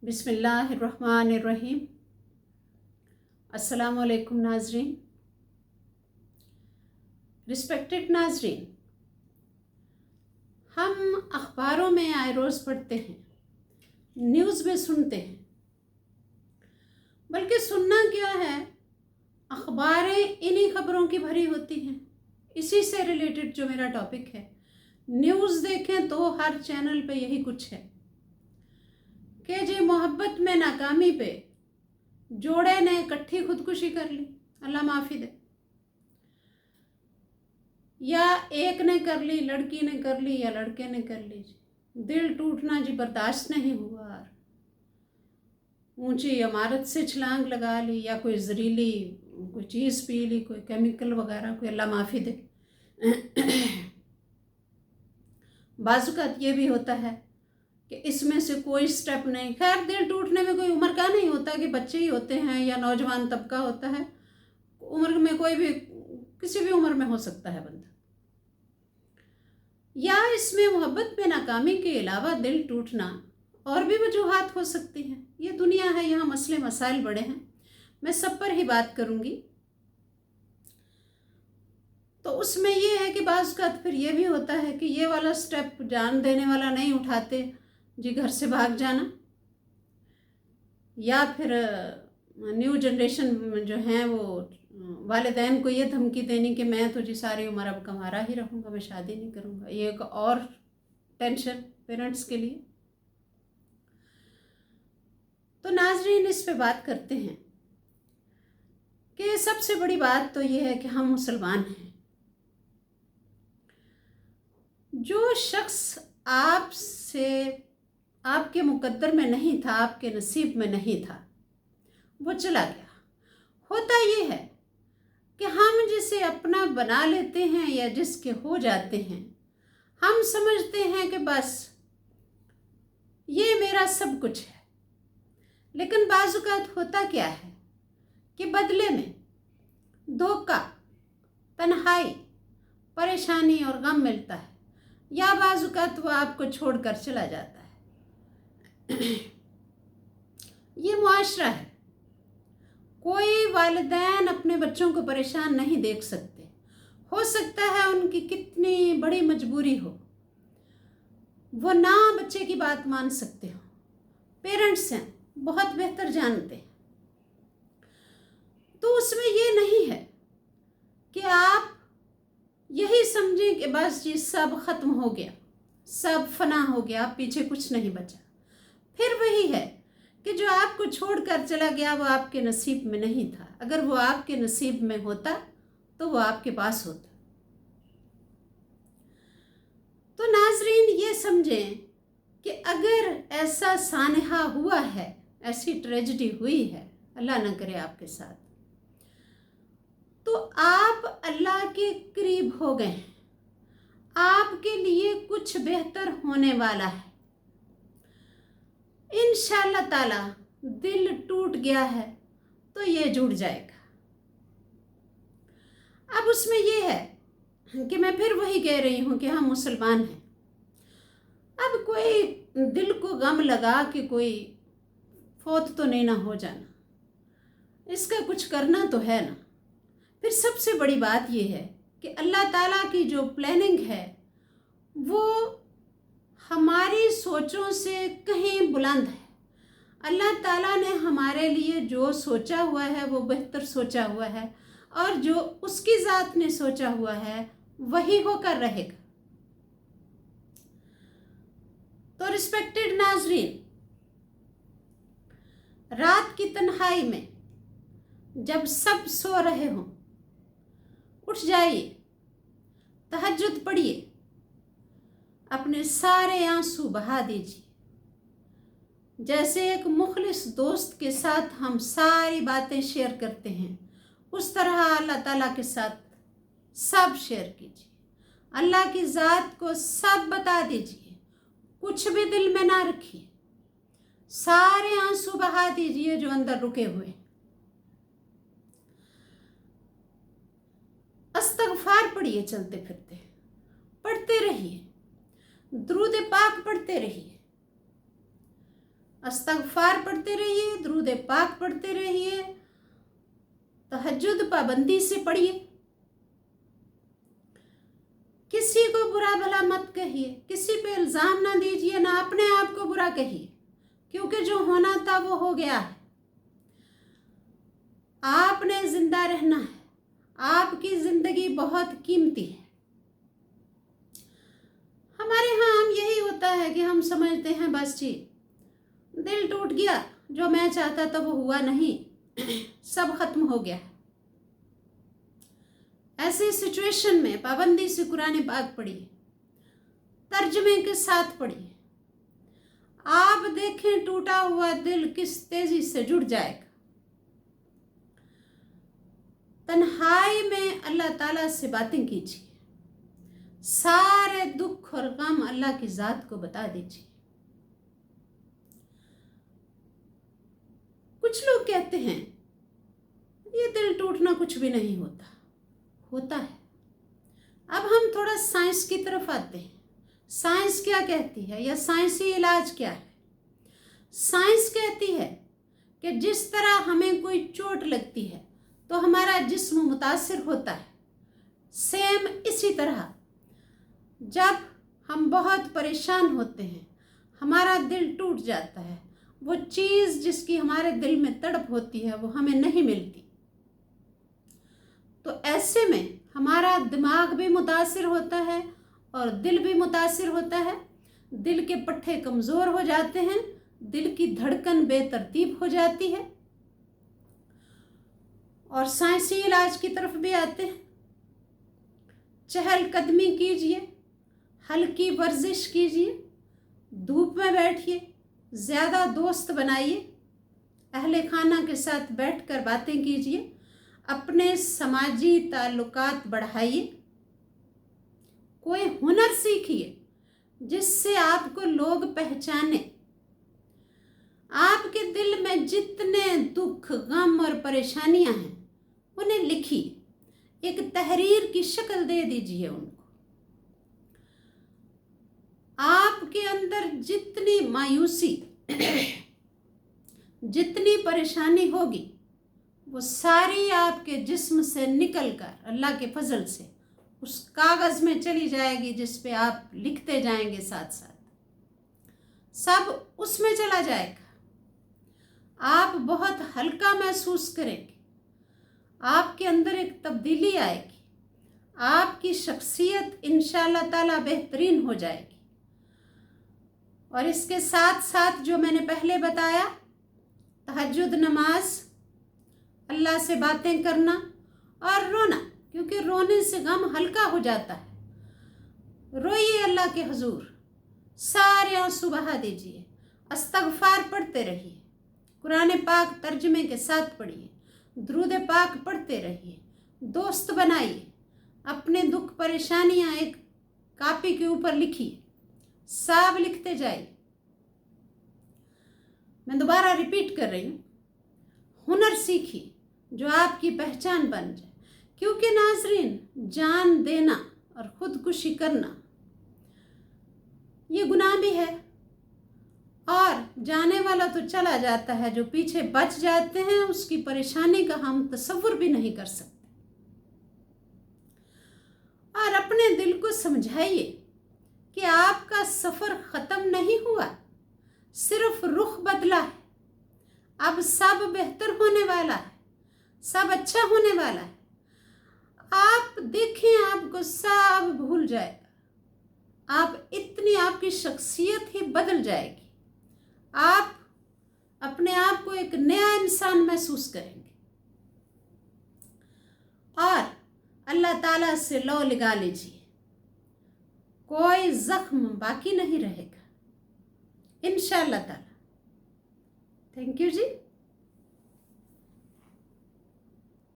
बिस्मिल्लाहिर्रहमानिर्रहीम। अस्सलामु अलैकुम नाजरीन। रिस्पेक्टेड नाजरीन, हम अखबारों में आए रोज़ पढ़ते हैं, न्यूज़ में सुनते हैं, बल्कि सुनना क्या है, अखबारें इन्हीं खबरों की भरी होती हैं। इसी से रिलेटेड जो मेरा टॉपिक है, न्यूज़ देखें तो हर चैनल पे यही कुछ है कि जी मोहब्बत में नाकामी पे जोड़े ने इकट्ठी खुदकुशी कर ली, अल्लाह माफ़ी दे, या एक ने कर ली, लड़की ने कर ली या लड़के ने कर ली। दिल टूटना जी बर्दाश्त नहीं हुआ, ऊंची इमारत से छलांग लगा ली, या कोई जहरीली कोई चीज़ पी ली, कोई केमिकल वगैरह, कोई अल्लाह माफ़ी दे। बाज़ुकात ये भी होता है कि इसमें से कोई स्टेप नहीं। खैर, दिल टूटने में कोई उम्र का नहीं होता कि बच्चे ही होते हैं या नौजवान तबका होता है। उम्र में कोई भी, किसी भी उम्र में हो सकता है बंदा। या इसमें मोहब्बत में नाकामी के अलावा दिल टूटना और भी वजूहात हो सकती हैं। ये दुनिया है, यहाँ मसले मसाइल बड़े हैं, मैं सब पर ही बात करूँगी। तो उसमें ये है कि बाज़ का फिर ये भी होता है कि ये वाला स्टेप जान देने वाला नहीं उठाते जी, घर से भाग जाना, या फिर न्यू जनरेशन जो हैं वो वालिदैन को ये धमकी देनी कि मैं तो जी सारी उम्र अब कमारा ही रहूँगा, मैं शादी नहीं करूँगा। ये एक और टेंशन पेरेंट्स के लिए। तो नाजरीन, इस पे बात करते हैं कि सबसे बड़ी बात तो ये है कि हम मुसलमान हैं। जो शख्स आपसे, आपके मुकद्दर में नहीं था, आपके नसीब में नहीं था, वो चला गया। होता ये है कि हम जिसे अपना बना लेते हैं या जिसके हो जाते हैं, हम समझते हैं कि बस ये मेरा सब कुछ है। लेकिन बाज़ुकात होता क्या है कि बदले में धोखा, तन्हाई, परेशानी और गम मिलता है, या बाज़ुकात वो आपको छोड़कर चला जाता है। ये मुआशरा है। कोई वालिदैन अपने बच्चों को परेशान नहीं देख सकते। हो सकता है उनकी कितनी बड़ी मजबूरी हो, वो ना बच्चे की बात मान सकते हो। पेरेंट्स हैं, बहुत बेहतर जानते हैं। तो उसमें ये नहीं है कि आप यही समझें कि बस जी सब ख़त्म हो गया, सब फना हो गया, पीछे कुछ नहीं बचा। फिर वही है कि जो आपको छोड़कर चला गया वो आपके नसीब में नहीं था। अगर वो आपके नसीब में होता तो वो आपके पास होता। तो नाजरीन, ये समझें कि अगर ऐसा सानहा हुआ है, ऐसी ट्रेजेडी हुई है, अल्लाह न करे आपके साथ, तो आप अल्लाह के करीब हो गए हैं। आपके लिए कुछ बेहतर होने वाला है इंशाअल्लाह ताला। दिल टूट गया है तो ये जुड़ जाएगा। अब उसमें ये है कि मैं फिर वही कह रही हूँ कि हम मुसलमान हैं। अब कोई दिल को गम लगा कि कोई फौत तो नहीं ना हो जाना, इसका कुछ करना तो है ना। फिर सबसे बड़ी बात ये है कि अल्लाह ताला की जो प्लानिंग है वो हमारी सोचों से कहीं बुलंद है। अल्लाह ताला ने हमारे लिए जो सोचा हुआ है वो बेहतर सोचा हुआ है, और जो उसकी ज़ात ने सोचा हुआ है वही होकर रहेगा। तो रिस्पेक्टेड नाजरीन, रात की तन्हाई में जब सब सो रहे हों, उठ जाइए, तहज्जुद पढ़िए, अपने सारे आंसू बहा दीजिए। जैसे एक मुखलिस दोस्त के साथ हम सारी बातें शेयर करते हैं, उस तरह अल्लाह ताला के साथ सब शेयर कीजिए। अल्लाह की ज़ात को सब बता दीजिए, कुछ भी दिल में ना रखिए। सारे आंसू बहा दीजिए जो अंदर रुके हुए। अस्तगफार पढ़िए, चलते फिरते पढ़ते रहिए, दुरूद पाक पढ़ते रहिए। इस्तग़फ़ार पढ़ते रहिए, दुरूद पाक पढ़ते रहिए, तहज्जुद पाबंदी से पढ़िए। किसी को बुरा भला मत कहिए, किसी पे इल्ज़ाम ना दीजिए, ना अपने आप को बुरा कहिए, क्योंकि जो होना था वो हो गया है। आपने ज़िंदा रहना है, आपकी ज़िंदगी बहुत कीमती है। हमारे यहाँ हम यही होता है कि हम समझते हैं बस जी दिल टूट गया, जो मैं चाहता था वो हुआ नहीं, सब खत्म हो गया। ऐसी सिचुएशन में पाबंदी से कुरान पाक पढ़िए, तर्जमे के साथ पढ़िए। आप देखें टूटा हुआ दिल किस तेजी से जुड़ जाएगा। तन्हाई में अल्लाह ताला से बातें कीजिए, सारे दुख और गम अल्लाह की ज़ात को बता दीजिए। कुछ लोग कहते हैं ये दिल टूटना कुछ भी नहीं होता, होता है। अब हम थोड़ा साइंस की तरफ आते हैं। साइंस क्या कहती है या साइंसी इलाज क्या है? साइंस कहती है कि जिस तरह हमें कोई चोट लगती है तो हमारा जिस्म मुतासिर होता है, सेम इसी तरह जब हम बहुत परेशान होते हैं, हमारा दिल टूट जाता है, वो चीज़ जिसकी हमारे दिल में तड़प होती है वो हमें नहीं मिलती। तो ऐसे में हमारा दिमाग भी मुतासिर होता है और दिल भी मुतासिर होता है। दिल के पट्टे कमज़ोर हो जाते हैं, दिल की धड़कन बेतरतीब हो जाती है। और साइंसी इलाज की तरफ भी आते हैं। चहलकदमी कीजिए, हल्की वर्जिश कीजिए, धूप में बैठिए, ज़्यादा दोस्त बनाइए, अहले खाना के साथ बैठकर बातें कीजिए, अपने समाजी ताल्लुकात बढ़ाइए, कोई हुनर सीखिए जिससे आपको लोग पहचाने। आपके दिल में जितने दुख, गम और परेशानियां हैं उन्हें लिखिए, एक तहरीर की शक्ल दे दीजिए उनको। आपके अंदर जितनी मायूसी जितनी परेशानी होगी वो सारी आपके जिस्म से निकलकर अल्लाह के फजल से उस कागज़ में चली जाएगी जिस पे आप लिखते जाएंगे, साथ साथ सब उसमें चला जाएगा। आप बहुत हल्का महसूस करेंगे, आपके अंदर एक तब्दीली आएगी, आपकी शख्सियत इंशाअल्लाह ताला बेहतरीन हो जाएगी। और इसके साथ साथ जो मैंने पहले बताया, तहज्जुद नमाज, अल्लाह से बातें करना और रोना, क्योंकि रोने से गम हल्का हो जाता है। रोइए अल्लाह के हुजूर, सारे आंसू बहा दीजिए, इस्तग़फ़ार पढ़ते रहिए, कुरान पाक तर्जमे के साथ पढ़िए, दुरूद पाक पढ़ते रहिए, दोस्त बनाइए, अपने दुख परेशानियां एक कापी के ऊपर लिखिए, सब लिखते जाइए। मैं दोबारा रिपीट कर रही हूँ, हुनर सीखिए जो आपकी पहचान बन जाए, क्योंकि नाज़रीन, जान देना और खुदकुशी करना ये गुनाह भी है, और जाने वाला तो चला जाता है, जो पीछे बच जाते हैं उसकी परेशानी का हम तसव्वुर भी नहीं कर सकते। और अपने दिल को समझाइए कि आपका सफ़र ख़त्म नहीं हुआ, सिर्फ रुख बदला है। अब सब बेहतर होने वाला है, सब अच्छा होने वाला है। आप देखें, आपको सब भूल जाएगा, आप इतनी आपकी शख्सियत ही बदल जाएगी, आप अपने आप को एक नया इंसान महसूस करेंगे। और अल्लाह ताला से लौ लगा लीजिए, कोई जख्म बाकी नहीं रहेगा इंशाअल्लाह ताला। Thank you ji.